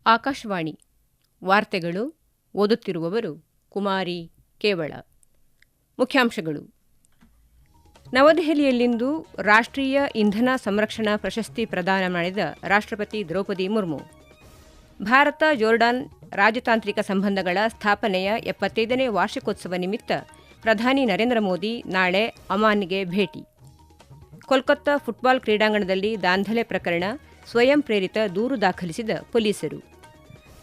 ಆಕಾಶವಾಣಿ ವಾರ್ತೆಗಳು ಓದುತ್ತಿರುವವರು ಕುಮಾರಿ ಕೇವಳ. ಮುಖ್ಯಾಂಶಗಳು. ನವದೆಹಲಿಯಲ್ಲಿಂದು ರಾಷ್ಟ್ರೀಯ ಇಂಧನ ಸಂರಕ್ಷಣಾ ಪ್ರಶಸ್ತಿ ಪ್ರದಾನ ಮಾಡಿದ ರಾಷ್ಟ್ರಪತಿ ದ್ರೌಪದಿ ಮುರ್ಮು. ಭಾರತ ಜೋರ್ಡಾನ್ ರಾಜತಾಂತ್ರಿಕ ಸಂಬಂಧಗಳ ಸ್ಥಾಪನೆಯ 75ನೇ ವಾರ್ಷಿಕೋತ್ಸವ ನಿಮಿತ್ತ ಪ್ರಧಾನಿ ನರೇಂದ್ರ ಮೋದಿ ನಾಳೆ ಒಮಾನ್ಗೆ ಭೇಟಿ. ಕೋಲ್ಕತ್ತಾ ಫುಟ್ಬಾಲ್ ಕ್ರೀಡಾಂಗಣದಲ್ಲಿ ದಾಂಧಲೆ ಪ್ರಕರಣ, ಸ್ವಯಂ ಪ್ರೇರಿತ ದೂರು ದಾಖಲಿಸಿದ ಪೊಲೀಸರು.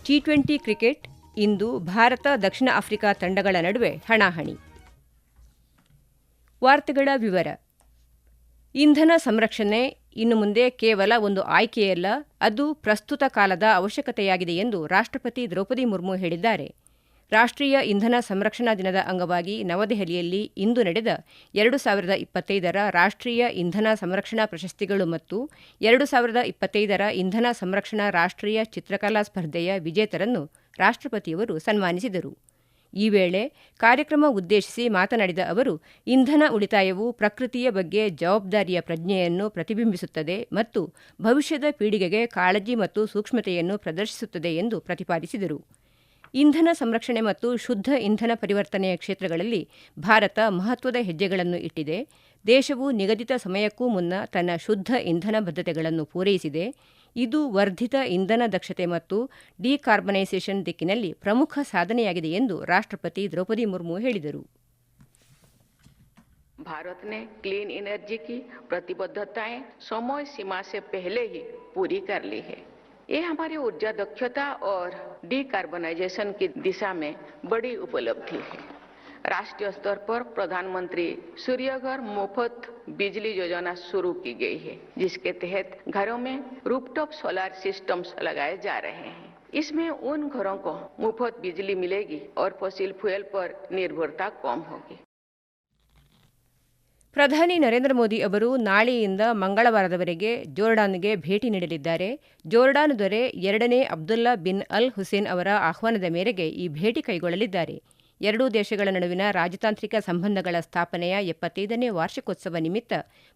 ಟಿ20 ಕ್ರಿಕೆಟ್, ಇಂದು ಭಾರತ ದಕ್ಷಿಣ ಆಫ್ರಿಕಾ ತಂಡಗಳ ನಡುವೆ ಹಣಾಹಣಿ. ವಾರ್ತೆಗಳ ವಿವರ. ಇಂಧನ ಸಂರಕ್ಷಣೆ ಇನ್ನು ಮುಂದೆ ಕೇವಲ ಒಂದು ಆಯ್ಕೆಯಲ್ಲ, ಅದು ಪ್ರಸ್ತುತ ಕಾಲದ ಅವಶ್ಯಕತೆಯಾಗಿದೆ ಎಂದು ರಾಷ್ಟ್ರಪತಿ ದ್ರೌಪದಿ ಮುರ್ಮು ಹೇಳಿದ್ದಾರೆ. ರಾಷ್ಟ್ರೀಯ ಇಂಧನ ಸಂರಕ್ಷಣಾ ದಿನದ ಅಂಗವಾಗಿ ನವದೆಹಲಿಯಲ್ಲಿ ಇಂದು ನಡೆದ 2025ರ ರಾಷ್ಟ್ರೀಯ ಇಂಧನ ಸಂರಕ್ಷಣಾ ಪ್ರಶಸ್ತಿಗಳು ಮತ್ತು 2025ರ ಇಂಧನ ಸಂರಕ್ಷಣಾ ರಾಷ್ಟ್ರೀಯ ಚಿತ್ರಕಲಾ ಸ್ಪರ್ಧೆಯ ವಿಜೇತರನ್ನು ರಾಷ್ಟ್ರಪತಿಯವರು ಸನ್ಮಾನಿಸಿದರು. ಈ ವೇಳೆ ಕಾರ್ಯಕ್ರಮ ಉದ್ದೇಶಿಸಿ ಮಾತನಾಡಿದ ಅವರು, ಇಂಧನ ಉಳಿತಾಯವು ಪ್ರಕೃತಿಯ ಬಗ್ಗೆ ಜವಾಬ್ದಾರಿಯ ಪ್ರಜ್ಞೆಯನ್ನು ಪ್ರತಿಬಿಂಬಿಸುತ್ತದೆ ಮತ್ತು ಭವಿಷ್ಯದ ಪೀಳಿಗೆಗೆ ಕಾಳಜಿ ಮತ್ತು ಸೂಕ್ಷ್ಮತೆಯನ್ನು ಪ್ರದರ್ಶಿಸುತ್ತದೆ ಎಂದು ಪ್ರತಿಪಾದಿಸಿದರು. ಇಂಧನ ಸಂರಕ್ಷಣೆ ಮತ್ತು ಶುದ್ಧ ಇಂಧನ ಪರಿವರ್ತನೆಯ ಕ್ಷೇತ್ರಗಳಲ್ಲಿ ಭಾರತ ಮಹತ್ವದ ಹೆಜ್ಜೆಗಳನ್ನು ಇಟ್ಟಿದೆ. ದೇಶವು ನಿಗದಿತ ಸಮಯಕ್ಕೂ ಮುನ್ನ ತನ್ನ ಶುದ್ಧ ಇಂಧನ ಬದ್ಧತೆಗಳನ್ನು ಪೂರೈಸಿದೆ. ಇದು ವರ್ಧಿತ ಇಂಧನ ದಕ್ಷತೆ ಮತ್ತು ಡಿಕಾರ್ಬನೈಸೇಷನ್ ದಿಕ್ಕಿನಲ್ಲಿ ಪ್ರಮುಖ ಸಾಧನೆಯಾಗಿದೆ ಎಂದು ರಾಷ್ಟ್ರಪತಿ ದ್ರೌಪದಿ ಮುರ್ಮು ಹೇಳಿದರು. भारत ने क्लीन एनर्जी की प्रतिबद्धताएं समय सीमा से पहले ही पूरी कर ली है. ये हमारी ऊर्जा दक्षता और डिकार्बनाइजेशन की दिशा में बड़ी उपलब्धि है. राष्ट्रीय स्तर पर प्रधानमंत्री सूर्यघर मुफ्त बिजली योजना शुरू की गई है, जिसके तहत घरों में रूफटॉप सोलर सिस्टम्स लगाए जा रहे हैं. इसमें उन घरों को मुफ्त बिजली मिलेगी और फॉसिल फ्यूल पर निर्भरता कम होगी. ಪ್ರಧಾನಿ ನರೇಂದ್ರ ಮೋದಿ ಅವರು ನಾಳೆಯಿಂದ ಮಂಗಳವಾರದವರೆಗೆ ಜೋರ್ಡಾನ್ಗೆ ಭೇಟಿ ನೀಡಲಿದ್ದಾರೆ. ಜೋರ್ಡಾನ್ ದೊರೆ 2ನೇ ಅಬ್ದುಲ್ಲಾ ಬಿನ್ ಅಲ್ ಹುಸೇನ್ ಅವರ ಆಹ್ವಾನದ ಮೇರೆಗೆ ಈ ಭೇಟಿ ಕೈಗೊಳ್ಳಲಿದ್ದಾರೆ. ಎರಡೂ ದೇಶಗಳ ನಡುವಿನ ರಾಜತಾಂತ್ರಿಕ ಸಂಬಂಧಗಳ ಸ್ಥಾಪನೆಯ 75ನೇ ವಾರ್ಷಿಕೋತ್ಸವ ನಿಮಿತ್ತ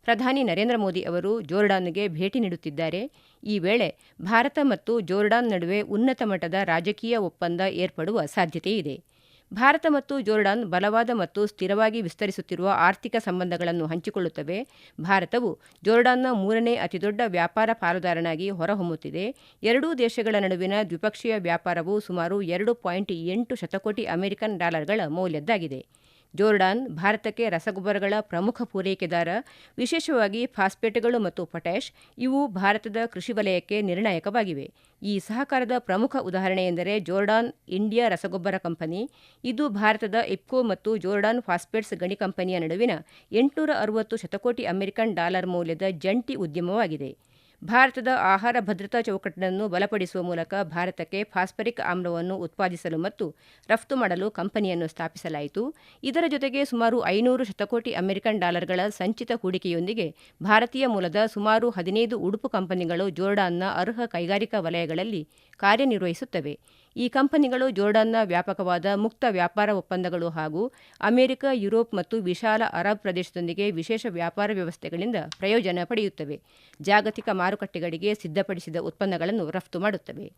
ಪ್ರಧಾನಿ ನರೇಂದ್ರ ಮೋದಿ ಅವರು ಜೋರ್ಡಾನ್ಗೆ ಭೇಟಿ ನೀಡುತ್ತಿದ್ದಾರೆ. ಈ ವೇಳೆ ಭಾರತ ಮತ್ತು ಜೋರ್ಡಾನ್ ನಡುವೆ ಉನ್ನತ ಮಟ್ಟದ ರಾಜಕೀಯ ಒಪ್ಪಂದ ಏರ್ಪಡುವ ಸಾಧ್ಯತೆಯಿದೆ. ಭಾರತ ಮತ್ತು ಜೋರ್ಡಾನ್ ಬಲವಾದ ಮತ್ತು ಸ್ಥಿರವಾಗಿ ವಿಸ್ತರಿಸುತ್ತಿರುವ ಆರ್ಥಿಕ ಸಂಬಂಧಗಳನ್ನು ಹಂಚಿಕೊಳ್ಳುತ್ತವೆ. ಭಾರತವು ಜೋರ್ಡಾನ್ನ 3ನೇ ಅತಿದೊಡ್ಡ ವ್ಯಾಪಾರ ಪಾಲುದಾರನಾಗಿ ಹೊರಹೊಮ್ಮುತ್ತಿದೆ. ಎರಡೂ ದೇಶಗಳ ನಡುವಿನ ದ್ವಿಪಕ್ಷೀಯ ವ್ಯಾಪಾರವು ಸುಮಾರು $2.8 ಶತಕೋಟಿ ಅಮೆರಿಕನ್ ಡಾಲರ್ಗಳ ಮೌಲ್ಯದ್ದಾಗಿದೆ. ಜೋರ್ಡಾನ್ ಭಾರತಕ್ಕೆ ರಸಗೊಬ್ಬರಗಳ ಪ್ರಮುಖ ಪೂರೈಕೆದಾರ, ವಿಶೇಷವಾಗಿ ಫಾಸ್ಫೇಟ್ಗಳು ಮತ್ತು ಪೊಟ್ಯಾಷ್. ಇವು ಭಾರತದ ಕೃಷಿ ವಲಯಕ್ಕೆ ನಿರ್ಣಾಯಕವಾಗಿವೆ. ಈ ಸಹಕಾರದ ಪ್ರಮುಖ ಉದಾಹರಣೆಯೆಂದರೆ ಜೋರ್ಡಾನ್ ಇಂಡಿಯಾ ರಸಗೊಬ್ಬರ ಕಂಪನಿ. ಇದು ಭಾರತದ ಇಫ್ಕೋ ಮತ್ತು ಜೋರ್ಡಾನ್ ಫಾಸ್ಫೇಟ್ಸ್ ಗಣಿ ಕಂಪನಿಯ ನಡುವಿನ $860 ಶತಕೋಟಿ ಅಮೆರಿಕನ್ ಡಾಲರ್ ಮೌಲ್ಯದ ಜಂಟಿ ಉದ್ಯಮವಾಗಿದೆ. ಭಾರತದ ಆಹಾರ ಭದ್ರತಾ ಚೌಕಟ್ಟನ್ನು ಬಲಪಡಿಸುವ ಮೂಲಕ ಭಾರತಕ್ಕೆ ಫಾಸ್ಫರಿಕ್ ಆಮ್ಲವನ್ನು ಉತ್ಪಾದಿಸಲು ಮತ್ತು ರಫ್ತು ಮಾಡಲು ಕಂಪನಿಯನ್ನು ಸ್ಥಾಪಿಸಲಾಯಿತು. ಇದರ ಜೊತೆಗೆ ಸುಮಾರು $500 ಶತಕೋಟಿ ಅಮೆರಿಕನ್ ಡಾಲರ್ಗಳ ಸಂಚಿತ ಹೂಡಿಕೆಯೊಂದಿಗೆ ಭಾರತೀಯ ಮೂಲದ ಸುಮಾರು 15 ಉಡುಪು ಕಂಪನಿಗಳು ಜೋರ್ಡಾನ್ನ ಅರ್ಹ ಕೈಗಾರಿಕಾ ವಲಯಗಳಲ್ಲಿ ಕಾರ್ಯನಿರ್ವಹಿಸುತ್ತವೆ. ಈ ಕಂಪನಿಗಳು ಜೋರ್ಡಾನ್ನ ವ್ಯಾಪಕವಾದ ಮುಕ್ತ ವ್ಯಾಪಾರ ಒಪ್ಪಂದಗಳು ಹಾಗೂ ಅಮೆರಿಕ, ಯುರೋಪ್ ಮತ್ತು ವಿಶಾಲ ಅರಬ್ ಪ್ರದೇಶದೊಂದಿಗೆ ವಿಶೇಷ ವ್ಯಾಪಾರ ವ್ಯವಸ್ಥೆಗಳಿಂದ ಪ್ರಯೋಜನ ಪಡೆಯುತ್ತವೆ. ಜಾಗತಿಕ ಮಾರುಕಟ್ಟೆಗಳಿಗೆ ಸಿದ್ಧಪಡಿಸಿದ ಉತ್ಪನ್ನಗಳನ್ನು ರಫ್ತು ಮಾಡುತ್ತವೆ.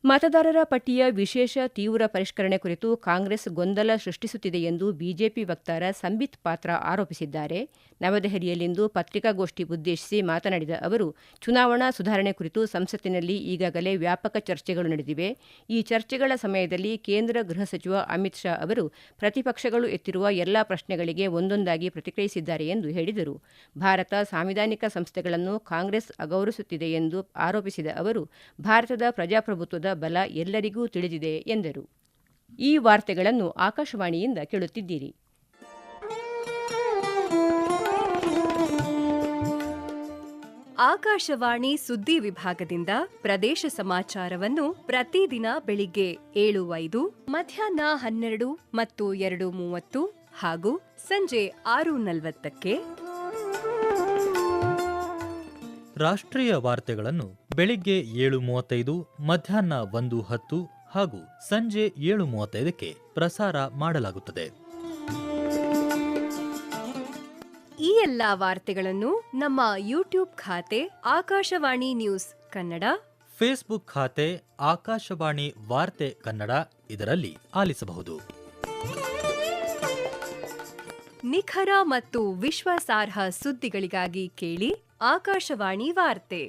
ಮತದಾರರ ಪಟ್ಟಿಯ ವಿಶೇಷ ತೀವ್ರ ಪರಿಷ್ಕರಣೆ ಕುರಿತು ಕಾಂಗ್ರೆಸ್ ಗೊಂದಲ ಸೃಷ್ಟಿಸುತ್ತಿದೆ ಎಂದು ಬಿಜೆಪಿ ವಕ್ತಾರ ಸಂಬಿತ್ ಪಾತ್ರ ಆರೋಪಿಸಿದ್ದಾರೆ. ನವದೆಹಲಿಯಲ್ಲಿಂದು ಪತ್ರಿಕಾಗೋಷ್ಠಿ ಉದ್ದೇಶಿಸಿ ಮಾತನಾಡಿದ ಅವರು, ಚುನಾವಣಾ ಸುಧಾರಣೆ ಕುರಿತು ಸಂಸತ್ತಿನಲ್ಲಿ ಈಗಾಗಲೇ ವ್ಯಾಪಕ ಚರ್ಚೆಗಳು ನಡೆದಿವೆ. ಈ ಚರ್ಚೆಗಳ ಸಮಯದಲ್ಲಿ ಕೇಂದ್ರ ಗೃಹ ಸಚಿವ ಅಮಿತ್ ಶಾ ಅವರು ಪ್ರತಿಪಕ್ಷಗಳು ಎತ್ತಿರುವ ಎಲ್ಲಾ ಪ್ರಶ್ನೆಗಳಿಗೆ ಒಂದೊಂದಾಗಿ ಪ್ರತಿಕ್ರಿಯಿಸಿದ್ದಾರೆ ಎಂದು ಹೇಳಿದರು. ಭಾರತ ಸಾಂವಿಧಾನಿಕ ಸಂಸ್ಥೆಗಳನ್ನು ಕಾಂಗ್ರೆಸ್ ಅಗೌರವಿಸುತ್ತಿದೆ ಎಂದು ಆರೋಪಿಸಿದ ಅವರು, ಭಾರತದ ಪ್ರಜಾಪ್ರಭುತ್ವದ ಬಲ ಎಲ್ಲರಿಗೂ ತಿಳಿದಿದೆ ಎಂದರು. ಈ ವಾರ್ತೆಗಳನ್ನು ಆಕಾಶವಾಣಿಯಿಂದ ಕೇಳುತ್ತಿದ್ದೀರಿ. ಆಕಾಶವಾಣಿ ಸುದ್ದಿ ವಿಭಾಗದಿಂದ ಪ್ರದೇಶ ಸಮಾಚಾರವನ್ನು ಪ್ರತಿದಿನ ಬೆಳಿಗ್ಗೆ 7:05, ಮಧ್ಯಾಹ್ನ 12 ಮತ್ತು 2:30 ಹಾಗೂ ಸಂಜೆ 6:40ಕ್ಕೆ. ರಾಷ್ಟ್ರೀಯ ವಾರ್ತೆಗಳನ್ನು ಬೆಳಿಗ್ಗೆ 7:35, ಮಧ್ಯಾಹ್ನ 1:10 ಹಾಗೂ ಸಂಜೆ 7:35ಕ್ಕೆ ಪ್ರಸಾರ ಮಾಡಲಾಗುತ್ತದೆ. ಈ ಎಲ್ಲಾ ವಾರ್ತೆಗಳನ್ನು ನಮ್ಮ ಯೂಟ್ಯೂಬ್ ಖಾತೆ ಆಕಾಶವಾಣಿ ನ್ಯೂಸ್ ಕನ್ನಡ, ಫೇಸ್ಬುಕ್ ಖಾತೆ ಆಕಾಶವಾಣಿ ವಾರ್ತೆ ಕನ್ನಡ ಇದರಲ್ಲಿ ಆಲಿಸಬಹುದು. ನಿಖರ ಮತ್ತು ವಿಶ್ವಾಸಾರ್ಹ ಸುದ್ದಿಗಳಿಗಾಗಿ ಕೇಳಿ ಆಕಾಶವಾಣಿ ವಾರ್ತೆ.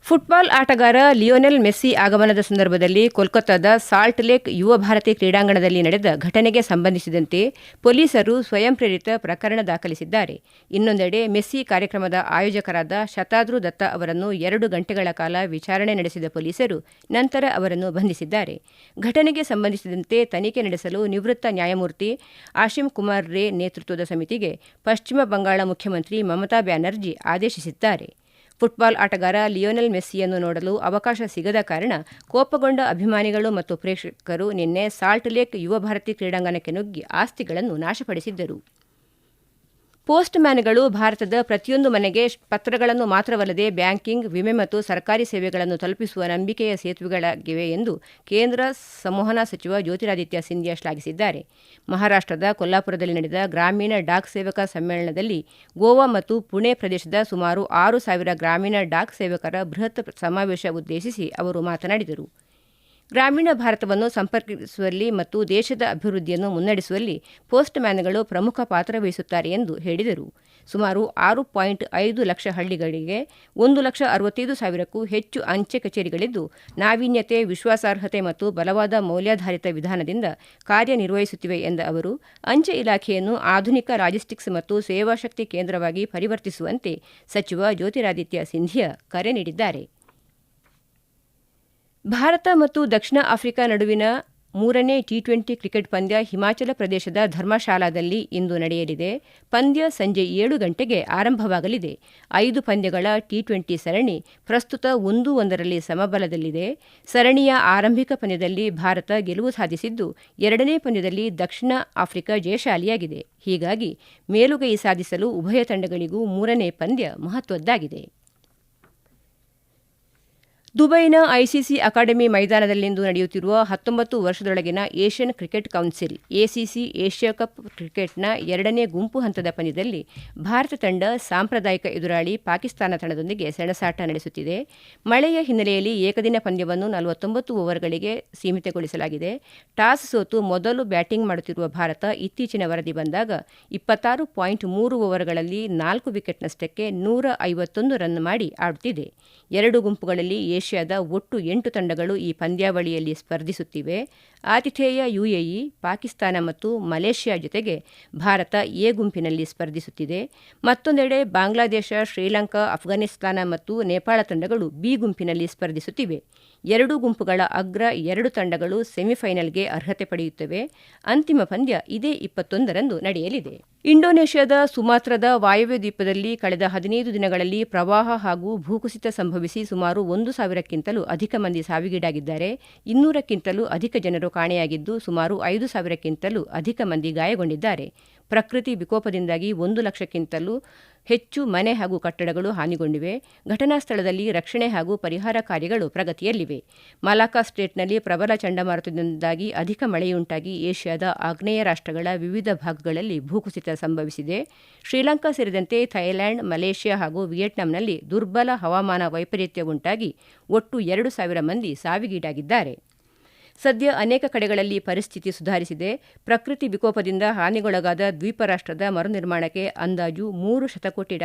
ಫುಟ್ಬಾಲ್ ಆಟಗಾರ ಲಿಯೋನೆಲ್ ಮೆಸ್ಸಿ ಆಗಮನದ ಸಂದರ್ಭದಲ್ಲಿ ಕೋಲ್ಕತ್ತಾದ ಸಾಲ್ಟ್ ಲೇಕ್ ಯುವ ಭಾರತಿ ಕ್ರೀಡಾಂಗಣದಲ್ಲಿ ನಡೆದ ಘಟನೆಗೆ ಸಂಬಂಧಿಸಿದಂತೆ ಪೊಲೀಸರು ಸ್ವಯಂ ಪ್ರೇರಿತ ಪ್ರಕರಣ ದಾಖಲಿಸಿದ್ದಾರೆ. ಇನ್ನೊಂದೆಡೆ ಮೆಸ್ಸಿ ಕಾರ್ಯಕ್ರಮದ ಆಯೋಜಕರಾದ ಶತಾದ್ರು ದತ್ತ ಅವರನ್ನು 2 ಗಂಟೆಗಳ ಕಾಲ ವಿಚಾರಣೆ ನಡೆಸಿದ ಪೊಲೀಸರು ನಂತರ ಅವರನ್ನು ಬಂಧಿಸಿದ್ದಾರೆ. ಘಟನೆಗೆ ಸಂಬಂಧಿಸಿದಂತೆ ತನಿಖೆ ನಡೆಸಲು ನಿವೃತ್ತ ನ್ಯಾಯಮೂರ್ತಿ ಆಶಿಮ್ ಕುಮಾರ್ ರೇ ನೇತೃತ್ವದ ಸಮಿತಿಗೆ ಪಶ್ಚಿಮ ಬಂಗಾಳ ಮುಖ್ಯಮಂತ್ರಿ ಮಮತಾ ಬ್ಯಾನರ್ಜಿ ಆದೇಶಿಸಿದ್ದಾರೆ. ಫುಟ್ಬಾಲ್ ಆಟಗಾರ ಲಿಯೋನೆಲ್ ಮೆಸ್ಸಿಯನ್ನು ನೋಡಲು ಅವಕಾಶ ಸಿಗದ ಕಾರಣ ಕೋಪಗೊಂಡ ಅಭಿಮಾನಿಗಳು ಮತ್ತು ಪ್ರೇಕ್ಷಕರು ನಿನ್ನೆ ಸಾಲ್ಟ್ ಲೇಕ್ ಯುವ ಭಾರತಿ ಕ್ರೀಡಾಂಗಣಕ್ಕೆ ನುಗ್ಗಿ ಆಸ್ತಿಗಳನ್ನು ನಾಶಪಡಿಸಿದ್ದರು. ಪೋಸ್ಟ್ ಮ್ಯಾನ್ಗಳು ಭಾರತದ ಪ್ರತಿಯೊಂದು ಮನೆಗೆ ಪತ್ರಗಳನ್ನು ಮಾತ್ರವಲ್ಲದೆ ಬ್ಯಾಂಕಿಂಗ್, ವಿಮೆ ಮತ್ತು ಸರ್ಕಾರಿ ಸೇವೆಗಳನ್ನು ತಲುಪಿಸುವ ನಂಬಿಕೆಯ ಸೇತುವೆಗಳಾಗಿವೆ ಎಂದು ಕೇಂದ್ರ ಸಂವಹನ ಸಚಿವ ಜ್ಯೋತಿರಾದಿತ್ಯ ಸಿಂಧ್ಯಾ ಶ್ಲಾಘಿಸಿದ್ದಾರೆ. ಮಹಾರಾಷ್ಟ್ರದ ಕೊಲ್ಲಾಪುರದಲ್ಲಿ ನಡೆದ ಗ್ರಾಮೀಣ ಡಾಕ್ ಸೇವಕ ಸಮ್ಮೇಳನದಲ್ಲಿ ಗೋವಾ ಮತ್ತು ಪುಣೆ ಪ್ರದೇಶದ ಸುಮಾರು 6,000 ಗ್ರಾಮೀಣ ಡಾಕ್ ಸೇವಕರ ಬೃಹತ್ ಸಮಾವೇಶ ಉದ್ದೇಶಿಸಿ ಅವರು ಮಾತನಾಡಿದರು. ಗ್ರಾಮೀಣ ಭಾರತವನ್ನು ಸಂಪರ್ಕಿಸುವಲ್ಲಿ ಮತ್ತು ದೇಶದ ಅಭಿವೃದ್ಧಿಯನ್ನು ಮುನ್ನಡೆಸುವಲ್ಲಿ ಪೋಸ್ಟ್ ಮ್ಯಾನ್ಗಳು ಪ್ರಮುಖ ಪಾತ್ರ ವಹಿಸುತ್ತಾರೆ ಎಂದು ಹೇಳಿದರು. ಸುಮಾರು 6.5 ಲಕ್ಷ ಹಳ್ಳಿಗಳಿಗೆ 1,65,000ಕ್ಕೂ ಹೆಚ್ಚು ಅಂಚೆ ಕಚೇರಿಗಳಿದ್ದು, ನಾವೀನ್ಯತೆ, ವಿಶ್ವಾಸಾರ್ಹತೆ ಮತ್ತು ಬಲವಾದ ಮೌಲ್ಯಾಧಾರಿತ ವಿಧಾನದಿಂದ ಕಾರ್ಯನಿರ್ವಹಿಸುತ್ತಿವೆ ಎಂದ ಅವರು, ಅಂಚೆ ಇಲಾಖೆಯನ್ನು ಆಧುನಿಕ ಲಾಜಿಸ್ಟಿಕ್ಸ್ ಮತ್ತು ಸೇವಾಶಕ್ತಿ ಕೇಂದ್ರವಾಗಿ ಪರಿವರ್ತಿಸುವಂತೆ ಸಚಿವ ಜ್ಯೋತಿರಾದಿತ್ಯ ಸಿಂಧ್ಯಾ ಕರೆ ನೀಡಿದ್ದಾರೆ. ಭಾರತ ಮತ್ತು ದಕ್ಷಿಣ ಆಫ್ರಿಕಾ ನಡುವಿನ 3ನೇ ಟಿ20 ಕ್ರಿಕೆಟ್ ಪಂದ್ಯ ಹಿಮಾಚಲ ಪ್ರದೇಶದ ಧರ್ಮಶಾಲಾದಲ್ಲಿ ಇಂದು ನಡೆಯಲಿದೆ. ಪಂದ್ಯ ಸಂಜೆ 7 ಗಂಟೆಗೆ ಆರಂಭವಾಗಲಿದೆ. 5 ಪಂದ್ಯಗಳ ಟಿ20 ಸರಣಿ ಪ್ರಸ್ತುತ 1-1ರಲ್ಲಿ ಸಮಬಲದಲ್ಲಿದೆ. ಸರಣಿಯ ಆರಂಭಿಕ ಪಂದ್ಯದಲ್ಲಿ ಭಾರತ ಗೆಲುವು ಸಾಧಿಸಿದ್ದು, 2ನೇ ಪಂದ್ಯದಲ್ಲಿ ದಕ್ಷಿಣ ಆಫ್ರಿಕಾ ಜಯಶಾಲಿಯಾಗಿದೆ. ಹೀಗಾಗಿ ಮೇಲುಗೈ ಸಾಧಿಸಲು ಉಭಯ ತಂಡಗಳಿಗೂ 3ನೇ ಪಂದ್ಯ ಮಹತ್ವದ್ದಾಗಿದೆ. ದುಬೈನ ಐಸಿಸಿ ಅಕಾಡೆಮಿ ಮೈದಾನದಲ್ಲಿಂದು ನಡೆಯುತ್ತಿರುವ 19 ವರ್ಷದೊಳಗಿನ Asian cricket council ACC Asia cup ಕ್ರಿಕೆಟ್ನ 2ನೇ ಗುಂಪು ಹಂತದ ಪಂದ್ಯದಲ್ಲಿ ಭಾರತ ತಂಡ ಸಾಂಪ್ರದಾಯಿಕ ಎದುರಾಳಿ ಪಾಕಿಸ್ತಾನ ತಂಡದೊಂದಿಗೆ ಸೆಣಸಾಟ ನಡೆಸುತ್ತಿದೆ. ಮಳೆಯ ಹಿನ್ನೆಲೆಯಲ್ಲಿ ಏಕದಿನ ಪಂದ್ಯವನ್ನು 49 ಓವರ್ಗಳಿಗೆ ಸೀಮಿತಗೊಳಿಸಲಾಗಿದೆ. ಟಾಸ್ ಸೋತು ಮೊದಲು ಬ್ಯಾಟಿಂಗ್ ಮಾಡುತ್ತಿರುವ ಭಾರತ ಇತ್ತೀಚಿನ ವರದಿ ಬಂದಾಗ 26.3 ಓವರ್ಗಳಲ್ಲಿ 4 ವಿಕೆಟ್ನಷ್ಟಕ್ಕೆ 151 ರನ್ ಮಾಡಿ ಆಡುತ್ತಿದೆ. 2 ಗುಂಪುಗಳಲ್ಲಿ ಏಷ್ಯಾದ ಒಟ್ಟು 8 ತಂಡಗಳು ಈ ಪಂದ್ಯಾವಳಿಯಲ್ಲಿ ಸ್ಪರ್ಧಿಸುತ್ತಿವೆ. ಆತಿಥೇಯ ಯುಎಇ, ಪಾಕಿಸ್ತಾನ ಮತ್ತು ಮಲೇಷ್ಯಾ ಜೊತೆಗೆ ಭಾರತ ಎ ಗುಂಪಿನಲ್ಲಿ ಸ್ಪರ್ಧಿಸುತ್ತಿದೆ. ಮತ್ತೊಂದೆಡೆ ಬಾಂಗ್ಲಾದೇಶ, ಶ್ರೀಲಂಕಾ, ಅಫ್ಘಾನಿಸ್ತಾನ ಮತ್ತು ನೇಪಾಳ ತಂಡಗಳು ಬಿ ಗುಂಪಿನಲ್ಲಿ ಸ್ಪರ್ಧಿಸುತ್ತಿವೆ. 2 ಗುಂಪುಗಳ ಅಗ್ರ 2 ತಂಡಗಳು ಸೆಮಿಫೈನಲ್ಗೆ ಅರ್ಹತೆ ಪಡೆಯುತ್ತವೆ. ಅಂತಿಮ ಪಂದ್ಯ ಇದೇ 21ರಂದು ನಡೆಯಲಿದೆ. ಇಂಡೋನೇಷ್ಯಾದ ಸುಮಾತ್ರದ ವಾಯವ್ಯ ದ್ವೀಪದಲ್ಲಿ ಕಳೆದ 15 ದಿನಗಳಲ್ಲಿ ಪ್ರವಾಹ ಹಾಗೂ ಭೂಕುಸಿತ ಸಂಭವಿಸಿ ಸುಮಾರು 1,000ಕ್ಕಿಂತಲೂ ಅಧಿಕ ಮಂದಿ ಸಾವಿಗೀಡಾಗಿದ್ದಾರೆ. 200ಕ್ಕಿಂತಲೂ ಅಧಿಕ ಜನರು ಕಾಣೆಯಾಗಿದ್ದು, ಸುಮಾರು 5,000ಕ್ಕಿಂತಲೂ ಅಧಿಕ ಮಂದಿ ಗಾಯಗೊಂಡಿದ್ದಾರೆ. ಪ್ರಕೃತಿ ವಿಕೋಪದಿಂದಾಗಿ 1 ಲಕ್ಷಕ್ಕಿಂತಲೂ ಹೆಚ್ಚು ಮನೆ ಹಾಗೂ ಕಟ್ಟಡಗಳು ಹಾನಿಗೊಂಡಿವೆ. ಘಟನಾ ಸ್ಥಳದಲ್ಲಿ ರಕ್ಷಣೆ ಹಾಗೂ ಪರಿಹಾರ ಕಾರ್ಯಗಳು ಪ್ರಗತಿಯಲ್ಲಿವೆ. ಮಲಾಕಾ ಸ್ಟೇಟ್ನಲ್ಲಿ ಪ್ರಬಲ ಚಂಡಮಾರುತದಿಂದಾಗಿ ಅಧಿಕ ಮಳೆಯುಂಟಾಗಿ ಏಷ್ಯಾದ ಆಗ್ನೇಯ ರಾಷ್ಟ್ರಗಳ ವಿವಿಧ ಭಾಗಗಳಲ್ಲಿ ಭೂಕುಸಿತ ಸಂಭವಿಸಿದೆ. ಶ್ರೀಲಂಕಾ ಸೇರಿದಂತೆ ಥೈಲ್ಯಾಂಡ್, ಮಲೇಷ್ಯಾ ಹಾಗೂ ವಿಯೆಟ್ನಾಂನಲ್ಲಿ ದುರ್ಬಲ ಹವಾಮಾನ ವೈಪರೀತ್ಯ ಉಂಟಾಗಿ ಒಟ್ಟು 2,000 ಮಂದಿ ಸಾವಿಗೀಡಾಗಿದ್ದಾರೆ. ಸದ್ಯ ಅನೇಕ ಕಡೆಗಳಲ್ಲಿ ಪರಿಸ್ಥಿತಿ ಸುಧಾರಿಸಿದೆ. ಪ್ರಕೃತಿ ವಿಕೋಪದಿಂದ ಹಾನಿಗೊಳಗಾದ ದ್ವೀಪ ರಾಷ್ಟ್ರದ ಮರುನಿರ್ಮಾಣಕ್ಕೆ ಅಂದಾಜು $3 ಶತಕೋಟಿ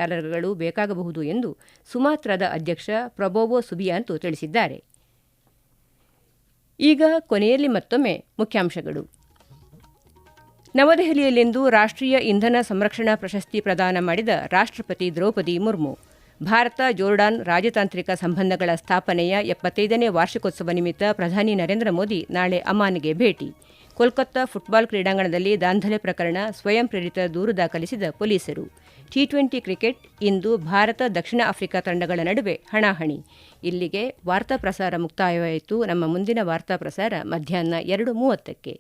ಬೇಕಾಗಬಹುದು ಎಂದು ಸುಮಾತ್ರಾದ ಅಧ್ಯಕ್ಷ ಪ್ರಬೋವೋ ಸುಬಿಯಾಂತೋ ತಿಳಿಸಿದ್ದಾರೆ. ಈಗ ಕೊನೆಯಲ್ಲಿ ಮತ್ತೊಮ್ಮೆ ಮುಖ್ಯಾಂಶಗಳು. ನವದೆಹಲಿಯಲ್ಲಿಂದು ರಾಷ್ಟ್ರೀಯ ಇಂಧನ ಸಂರಕ್ಷಣಾ ಪ್ರಶಸ್ತಿ ಪ್ರದಾನ ಮಾಡಿದ ರಾಷ್ಟ್ರಪತಿ ದ್ರೌಪದಿ ಮುರ್ಮು. ಭಾರತ ಜೋರ್ಡಾನ್ ರಾಜತಾಂತ್ರಿಕ ಸಂಬಂಧಗಳ ಸ್ಥಾಪನೆಯ 75ನೇ ವಾರ್ಷಿಕೋತ್ಸವ ನಿಮಿತ್ತ ಪ್ರಧಾನಿ ನರೇಂದ್ರ ಮೋದಿ ನಾಳೆ ಅಮಾನ್ಗೆ ಭೇಟಿ. ಕೋಲ್ಕತ್ತಾ ಫುಟ್ಬಾಲ್ ಕ್ರೀಡಾಂಗಣದಲ್ಲಿ ದಾಂಧಲೆ ಪ್ರಕರಣ, ಸ್ವಯಂ ಪ್ರೇರಿತ ದೂರು ದಾಖಲಿಸಿದ ಪೊಲೀಸರು. ಟಿ20 ಕ್ರಿಕೆಟ್ ಇಂದು ಭಾರತ ದಕ್ಷಿಣ ಆಫ್ರಿಕಾ ತಂಡಗಳ ನಡುವೆ ಹಣಾಹಣಿ. ಇಲ್ಲಿಗೆ ವಾರ್ತಾ ಪ್ರಸಾರ ಮುಕ್ತಾಯವಾಯಿತು. ನಮ್ಮ ಮುಂದಿನ ವಾರ್ತಾ ಪ್ರಸಾರ ಮಧ್ಯಾಹ್ನ 2:30ಕ್ಕೆ.